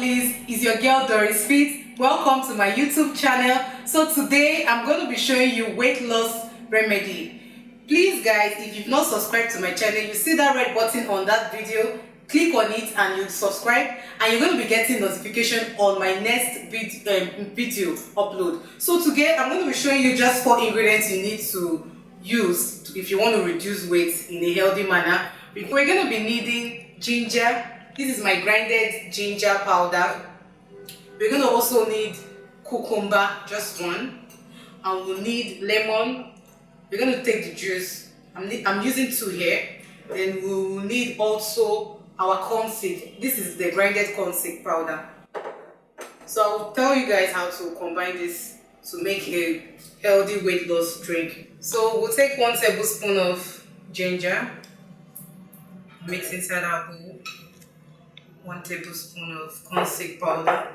lovelies, it's your girl Doris Fit. Welcome to my YouTube channel. So today I'm going to be showing you weight loss remedy. Please guys, if you've not subscribed to my channel, you see that red button on that video, click on it and you subscribe, and you're going to be getting notification on my next video upload. So today I'm going to be showing you just 4 ingredients you need to use if you want to reduce weight in a healthy manner. We're going to be needing ginger. This is my grinded ginger powder. We're going to also need cucumber, just one, and we'll need lemon. We're going to take the juice. I'm using 2 here. Then we will need also our corn seed. This is the grinded corn seed powder. So I will tell you guys how to combine this to make a healthy weight loss drink. So we'll take 1 tablespoon of ginger, mix inside our bowl. 1 tablespoon of corn seed powder.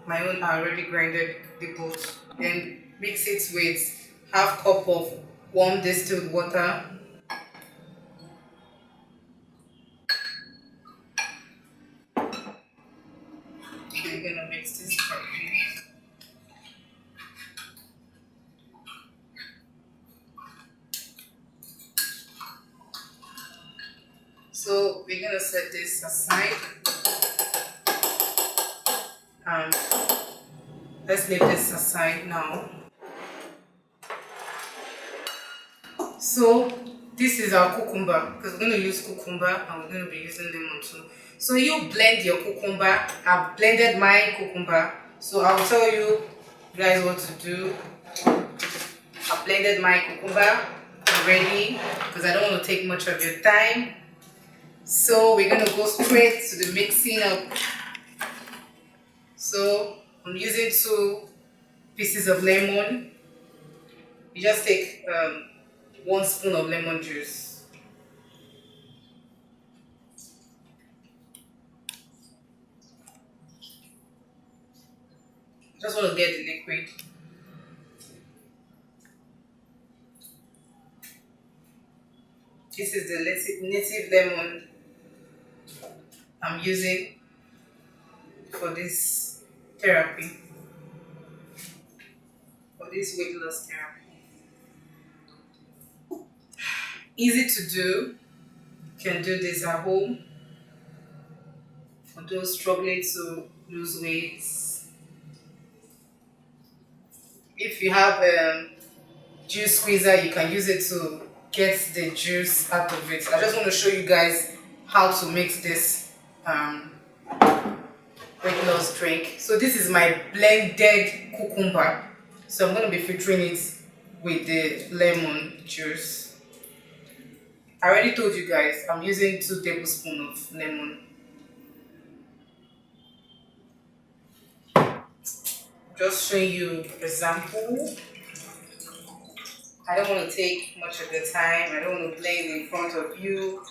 My own are already grinded the both. Then mix it with half cup of warm distilled water. We're gonna mix this properly. So we're gonna set this aside. Let's leave this aside now. So this is our cucumber, because we're going to use cucumber and we're going to be using lemon too. So you blend your cucumber. I've blended my cucumber, so I'll tell you guys what to do. I've blended my cucumber already because I don't want to take much of your time. So we're going to go straight to the mixing up. So I'm using 2 pieces of lemon. You just take 1 spoon of lemon juice. Just want to get the liquid. This is the native lemon I'm using for this therapy, for this weight loss therapy. Easy to do. You can do this at home for those struggling to lose weight. If you have a juice squeezer, you can use it to get the juice out of it. I just want to show you guys how to mix this weight loss drink. So this is my blended cucumber. So I'm going to be filtering it with the lemon juice. I already told you guys I'm using 2 tablespoons of lemon. Just showing you an example. I don't want to take much of the time. I don't want to blend in front of you.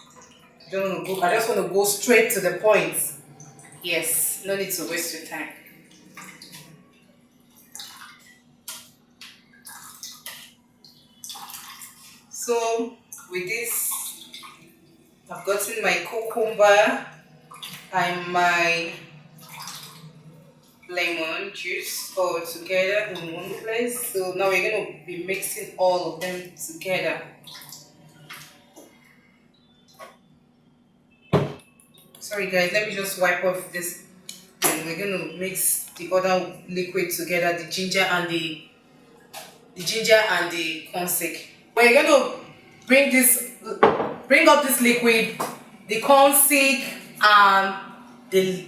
I just want to go straight to the point. Yes, no need to waste your time. So with this, I've gotten my cucumber and my lemon juice all together in one place. So now we're going to be mixing all of them together. Sorry guys, let me just wipe off this, and we're going to mix the other liquid together, the ginger and the corn seed. We're going to bring up this liquid, the corn seed and the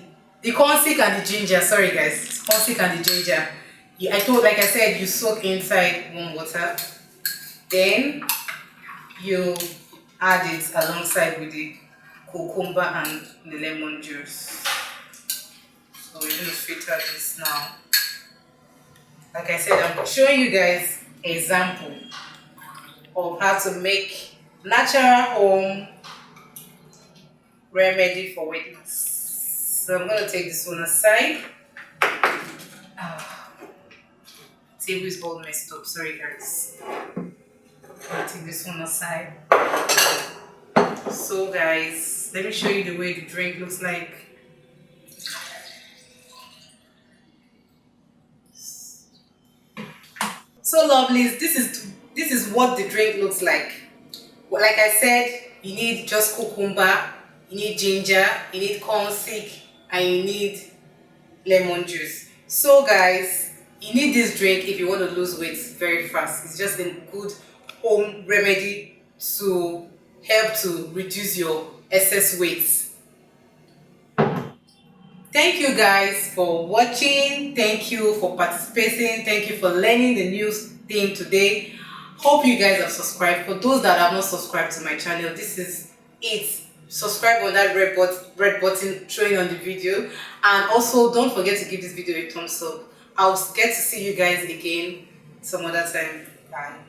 corn seed and the ginger. Sorry guys, corn seed and the ginger. Like I said, you soak inside warm water. Then you add it alongside with the cucumber and the lemon juice. So we're going to filter this now. Like I said, I'm showing you guys an example of how to make natural home remedy for weight loss. So I'm going to take this one aside. Table is all messed up, sorry guys. I'm going to take this one aside. So guys, let me show you the way the drink looks like. So lovelies, this is what the drink looks like. Well, like I said, you need just cucumber, you need ginger, you need corn seed, and you need lemon juice. So guys, you need this drink if you want to lose weight very fast. It's just a good home remedy to help to reduce your excess weight. Thank you guys for watching. Thank you for participating. Thank you for learning the new thing today. Hope you guys have subscribed. For those that have not subscribed to my channel, this is it. Subscribe on that red button showing on the video. And also don't forget to give this video a thumbs up. I'll get to see you guys again some other time. Bye.